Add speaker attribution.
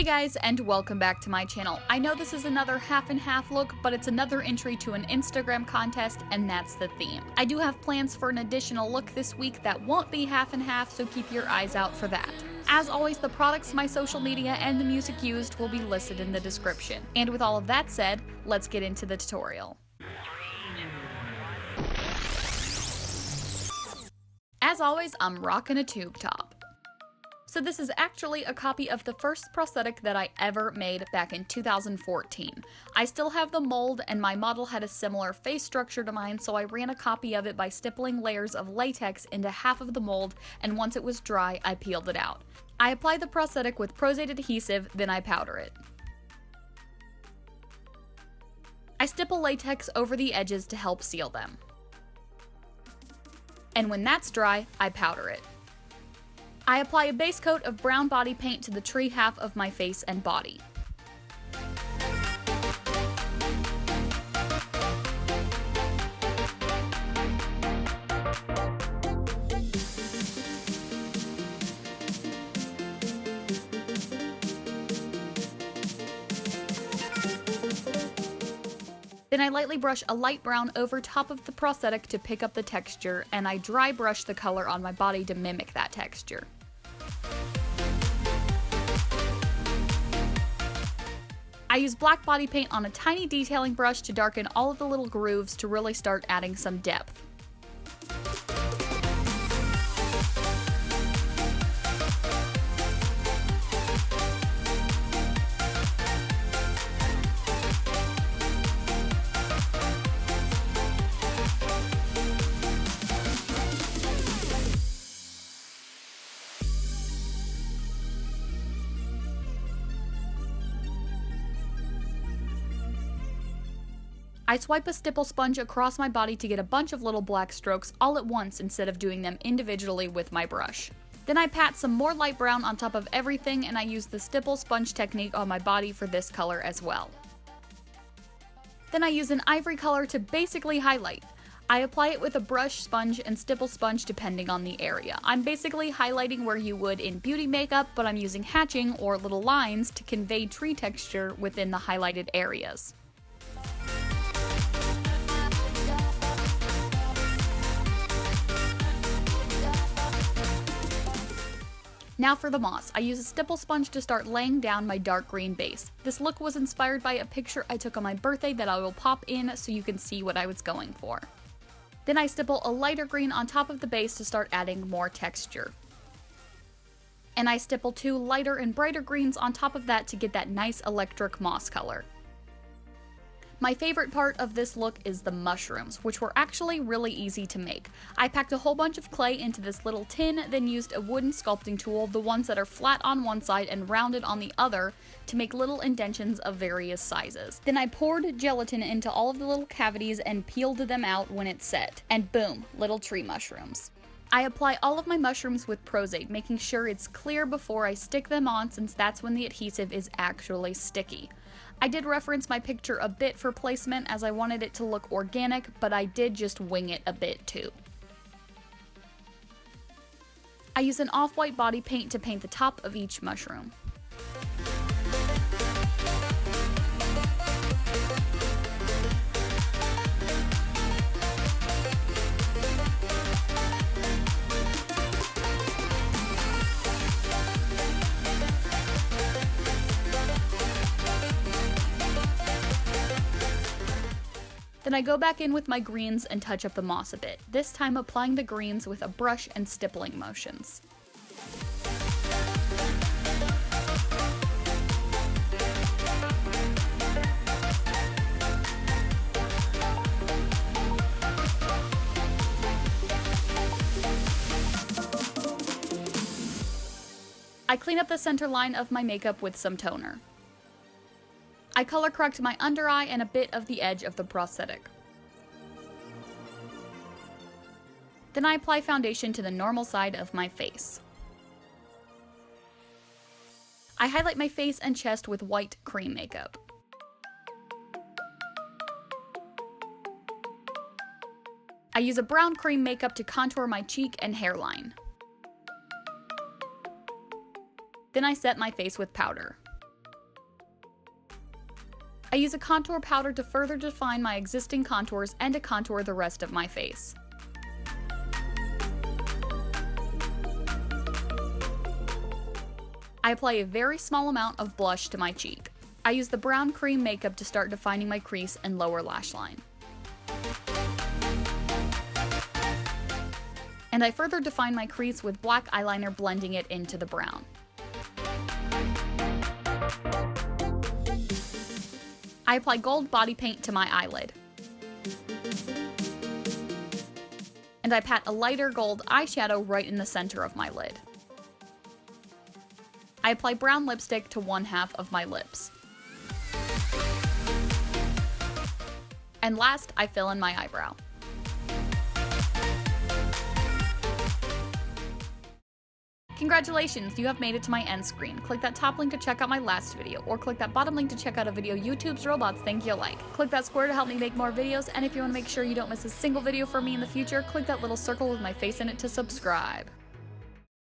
Speaker 1: Hey guys, and welcome back to my channel. I know this is another half and half look, but it's another entry to an Instagram contest, and that's the theme. I do have plans for an additional look this week that won't be half and half, so keep your eyes out for that. As always, the products, my social media, and the music used will be listed in the description. And with all of that said, let's get into the tutorial. As always, I'm rocking a tube top. So this is actually a copy of the first prosthetic that I ever made back in 2014. I still have the mold, and my model had a similar face structure to mine, so I ran a copy of it by stippling layers of latex into half of the mold, and once it was dry, I peeled it out. I apply the prosthetic with Prozade adhesive, then I powder it. I stipple latex over the edges to help seal them. And when that's dry, I powder it. I apply a base coat of brown body paint to the tree half of my face and body. Then I lightly brush a light brown over top of the prosthetic to pick up the texture, and I dry brush the color on my body to mimic that texture. I use black body paint on a tiny detailing brush to darken all of the little grooves to really start adding some depth. I swipe a stipple sponge across my body to get a bunch of little black strokes all at once instead of doing them individually with my brush. Then I pat some more light brown on top of everything, and I use the stipple sponge technique on my body for this color as well. Then I use an ivory color to basically highlight. I apply it with a brush, sponge, and stipple sponge depending on the area. I'm basically highlighting where you would in beauty makeup, but I'm using hatching or little lines to convey tree texture within the highlighted areas. Now for the moss. I use a stipple sponge to start laying down my dark green base. This look was inspired by a picture I took on my birthday that I will pop in so you can see what I was going for. Then I stipple a lighter green on top of the base to start adding more texture. And I stipple two lighter and brighter greens on top of that to get that nice electric moss color. My favorite part of this look is the mushrooms, which were actually really easy to make. I packed a whole bunch of clay into this little tin, then used a wooden sculpting tool, the ones that are flat on one side and rounded on the other, to make little indentions of various sizes. Then I poured gelatin into all of the little cavities and peeled them out when it's set. And boom, little tree mushrooms. I apply all of my mushrooms with Prozade, making sure it's clear before I stick them on, since that's when the adhesive is actually sticky. I did reference my picture a bit for placement as I wanted it to look organic, but I did just wing it a bit too. I use an off-white body paint to paint the top of each mushroom. Then I go back in with my greens and touch up the moss a bit, this time applying the greens with a brush and stippling motions. I clean up the center line of my makeup with some toner. I color correct my under eye and a bit of the edge of the prosthetic. Then I apply foundation to the normal side of my face. I highlight my face and chest with white cream makeup. I use a brown cream makeup to contour my cheek and hairline. Then I set my face with powder. I use a contour powder to further define my existing contours and to contour the rest of my face. I apply a very small amount of blush to my cheek. I use the brown cream makeup to start defining my crease and lower lash line. And I further define my crease with black eyeliner, blending it into the brown. I apply gold body paint to my eyelid. And I pat a lighter gold eyeshadow right in the center of my lid. I apply brown lipstick to one half of my lips. And last, I fill in my eyebrow. Congratulations, you have made it to my end screen. Click that top link to check out my last video, or click that bottom link to check out a video YouTube's robots think you'll like. Click that square to help me make more videos, and if you want to make sure you don't miss a single video from me in the future, click that little circle with my face in it to subscribe.